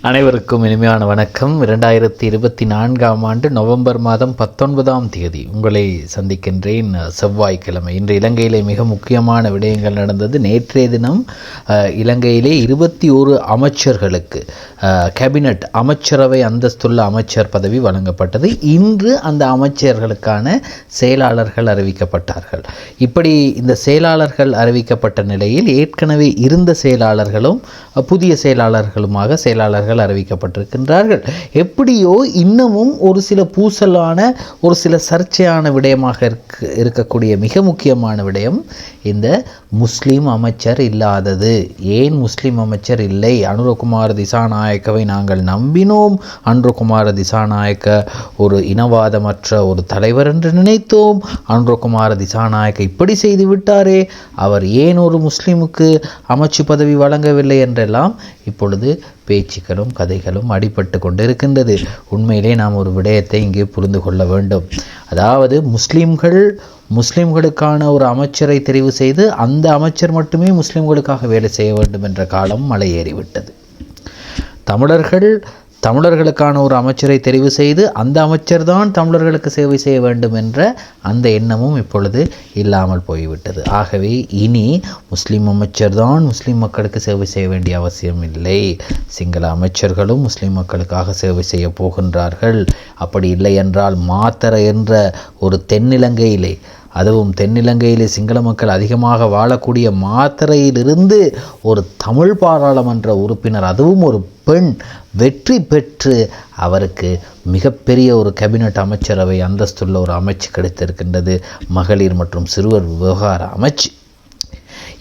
அனைவருக்கும் இனிமையான வணக்கம். 2024 ஆண்டு நவம்பர் மாதம் 19ஆம் தேதி உங்களை சந்திக்கின்றேன். செவ்வாய்க்கிழமை. இன்று இலங்கையிலே மிக முக்கியமான விடயங்கள் நடந்தது. நேற்றைய தினம் இலங்கையிலே 21 அமைச்சர்களுக்கு கேபினட் அமைச்சரவை அந்தஸ்துள்ள அமைச்சர் பதவி வழங்கப்பட்டது. இன்று அந்த அமைச்சர்களுக்கான செயலாளர்கள் அறிவிக்கப்பட்டார்கள். இப்படி இந்த செயலாளர்கள் அறிவிக்கப்பட்ட நிலையில் ஏற்கனவே இருந்த செயலாளர்களும் புதிய செயலாளர்களுமாக செயலாளர்கள் அறிவிக்கப்பட்டிருக்கின்றார்கள். எப்படியோ இன்னமும் ஒரு சில பூசலான ஒரு சில சர்ச்சையான விடயமாக இருக்கக்கூடிய மிக முக்கியமான விடயம் இந்த முஸ்லீம் அமைச்சர் இல்லாதது. ஏன் முஸ்லீம் அமைச்சர் இல்லை? அனுரகுமார திசாநாயக்கவை நாங்கள் நம்பினோம். அனுரகுமார திசாநாயக்க ஒரு இனவாதமற்ற ஒரு தலைவர் என்று நினைத்தோம். அனுரகுமார திசாநாயக்க இப்படி செய்து விட்டாரே, அவர் ஏன் ஒரு முஸ்லீமுக்கு அமைச்சு பதவி வழங்கவில்லை என்றெல்லாம் இப்பொழுது பேச்சுக்களும் கதைகளும் அடிபட்டு கொண்டிருக்கின்றது. உண்மையிலே நாம் ஒரு விடயத்தை இங்கே புரிந்து கொள்ள வேண்டும். அதாவது முஸ்லிம்களுக்கான ஒரு அமைச்சரை தெரிவு செய்து அந்த அமைச்சர் மட்டுமே முஸ்லிம்களுக்காக வேலை செய்ய வேண்டும் என்ற காலம் மலையேறிவிட்டது. தமிழர்களுக்கான ஒரு அமைச்சரை தெரிவு செய்து அந்த அமைச்சர் தான் தமிழர்களுக்கு சேவை செய்ய வேண்டும் என்ற அந்த எண்ணமும் இப்பொழுது இல்லாமல் போய்விட்டது. ஆகவே இனி முஸ்லீம் அமைச்சர் தான் முஸ்லீம் மக்களுக்கு சேவை செய்ய வேண்டிய அவசியம் இல்லை. சிங்கள அமைச்சர்களும் முஸ்லீம் மக்களுக்காக சேவை செய்ய போகின்றார்கள். அப்படி இல்லை என்றால் மாத்தர என்ற ஒரு தென்னிலங்கையிலே, அதுவும் தென்னிலங்கையிலே சிங்கள மக்கள் அதிகமாக வாழக்கூடிய மாத்தரையிலிருந்து ஒரு தமிழ் பாராளுமன்ற உறுப்பினர், அதுவும் ஒரு பெண், வெற்றி பெற்று அவருக்கு மிகப்பெரிய ஒரு கேபினட் அமைச்சரவை அந்தஸ்துள்ள ஒரு அமைச்சு கிடைத்திருக்கின்றது. மகளிர் மற்றும் சிறுவர் விவகார அமைச்சு.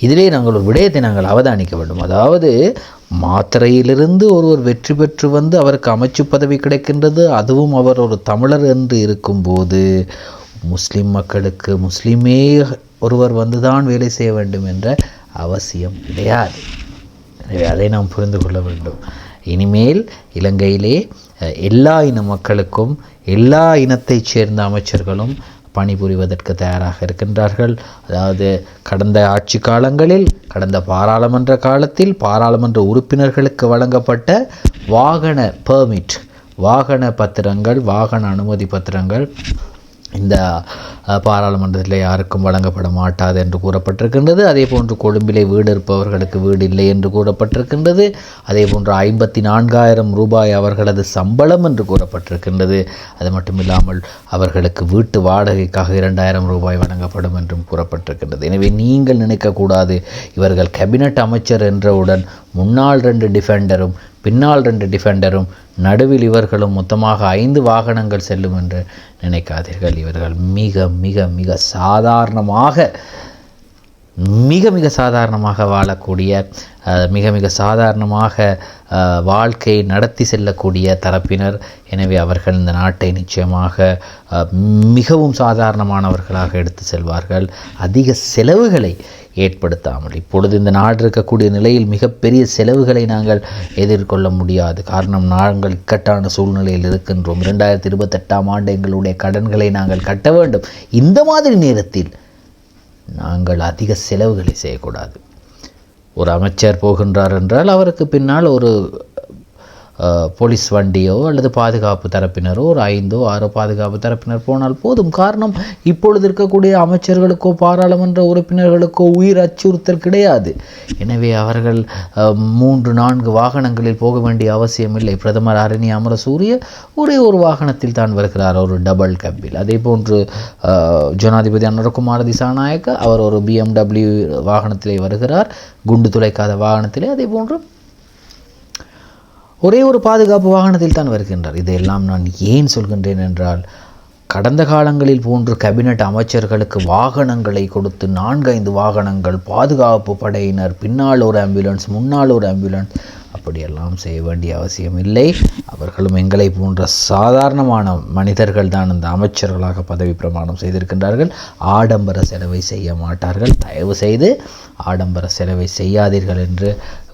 இதிலே நாங்கள் ஒரு விடயத்தை நாங்கள் அவதானிக்க வேண்டும். அதாவது மாத்தரையிலிருந்து ஒருவர் வெற்றி பெற்று வந்து அவருக்கு அமைச்சு பதவி கிடைக்கின்றது. அதுவும் அவர் ஒரு தமிழர் என்று இருக்கும்போது முஸ்லிம் மக்களுக்கு முஸ்லீமே ஒருவர் வந்துதான் வேலை செய்ய வேண்டும் என்ற அவசியம் கிடையாது. எனவே அதை நாம் புரிந்து கொள்ள வேண்டும். இனிமேல் இலங்கையிலே எல்லா இன மக்களுக்கும் எல்லா இனத்தைச் சேர்ந்த அமைச்சர்களும் பணிபுரிவதற்கு தயாராக இருக்கின்றார்கள். அதாவது கடந்த ஆட்சி காலங்களில், கடந்த பாராளுமன்ற காலத்தில் பாராளுமன்ற உறுப்பினர்களுக்கு வழங்கப்பட்ட வாகன பெர்மிட், வாகன பத்திரங்கள், வாகன அனுமதி பத்திரங்கள் இந்த பாராளுமன்றத்தில் யாருக்கும் வழங்கப்பட மாட்டாது என்று கூறப்பட்டிருக்கின்றது. அதே போன்று கொழும்பிலே வீடு இருப்பவர்களுக்கு வீடு இல்லை என்று கூறப்பட்டிருக்கின்றது. அதே போன்று 54,000 ரூபாய் அவர்களது சம்பளம் என்று கூறப்பட்டிருக்கின்றது. அது மட்டுமில்லாமல் அவர்களுக்கு வீட்டு வாடகைக்காக 2,000 ரூபாய் வழங்கப்படும் என்றும் கூறப்பட்டிருக்கின்றது. எனவே நீங்கள் நினைக்கக்கூடாது இவர்கள் கேபினட் அமைச்சர் என்றவுடன் முன்னாள் 2 டிஃபெண்டரும் பின்னால் 2 டிஃபெண்டரும் நடுவில் இவர்களும் மொத்தமாக 5 வாகனங்கள் செல்லும் என்று நினைக்காதீர்கள். இவர்கள் மிக மிக மிக சாதாரணமாக வாழக்கூடிய, மிக மிக சாதாரணமாக வாழ்க்கை நடத்தி செல்லக்கூடிய தரப்பினர். எனவே அவர்கள் இந்த நாட்டை நிச்சயமாக மிகவும் சாதாரணமானவர்களாக எடுத்து செல்வார்கள். அதிக செலவுகளை ஏற்படுத்தாமல். இப்பொழுது இந்த நாடு இருக்கக்கூடிய நிலையில் மிகப்பெரிய செலவுகளை நாங்கள் எதிர்கொள்ள முடியாது. காரணம், நாங்கள் இக்கட்டான சூழ்நிலையில் இருக்கின்றோம். 2028ஆம் ஆண்டு எங்களுடைய கடன்களை நாங்கள் கட்ட வேண்டும். இந்த மாதிரி நேரத்தில் நாங்கள் அதிக செலவுகளை செய்யக்கூடாது. ஒரு அமைச்சர் போகின்றார் என்றால் அவருக்கு பின்னால் ஒரு போலீஸ் வண்டியோ அல்லது பாதுகாப்பு தரப்பினரோ ஒரு 5 or 6 பாதுகாப்பு தரப்பினர் போனால் போதும். காரணம், இப்பொழுது இருக்கக்கூடிய அமைச்சர்களுக்கோ பாராளுமன்ற உறுப்பினர்களுக்கோ உயிர் அச்சுறுத்தல் கிடையாது. எனவே அவர்கள் 3-4 வாகனங்களில் போக வேண்டிய அவசியம் இல்லை. பிரதமர் அரணி அமரசூரிய ஒரே ஒரு வாகனத்தில் தான் வருகிறார், ஒரு டபுள் கேபில். அதே போன்று ஜனாதிபதி அனுரகுமார திசாநாயக்க அவர் ஒரு BMW வாகனத்திலே வருகிறார், குண்டு துளைக்காத வாகனத்திலே. அதே போன்று ஒரே ஒரு பாதுகாப்பு வாகனத்தில் தான் வருகின்றார். இதையெல்லாம் நான் ஏன் சொல்கின்றேன் என்றால், கடந்த காலங்களில் போன்று கேபினட் அமைச்சர்களுக்கு வாகனங்களை கொடுத்து 4-5 வாகனங்கள், பாதுகாப்பு படையினர், பின்னால் ஒரு ஆம்புலன்ஸ், முன்னால் ஒரு ஆம்புலன்ஸ், அப்படியெல்லாம் செய்ய வேண்டிய அவசியம் இல்லை. அவர்களும் எங்களை போன்ற சாதாரணமான மனிதர்கள் தான் அந்த அமைச்சர்களாக பதவி பிரமாணம் செய்திருக்கின்றார்கள். ஆடம்பர செலவை செய்ய மாட்டார்கள். தயவு செய்து ஆடம்பர செலவை செய்யாதீர்கள் என்று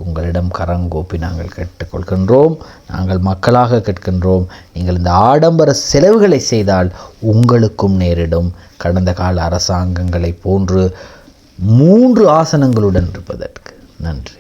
உங்களிடம் கரங்கோப்பி நாங்கள் கேட்டுக்கொள்கின்றோம். நாங்கள் மக்களாக கேட்கின்றோம். நீங்கள் இந்த ஆடம்பர செலவுகளை செய்தால் உங்களுக்கும் நேரிடும் கடந்த கால அரசாங்கங்களை போன்று 3 ஆசனங்களுடன் இருப்பதற்கு. நன்றி.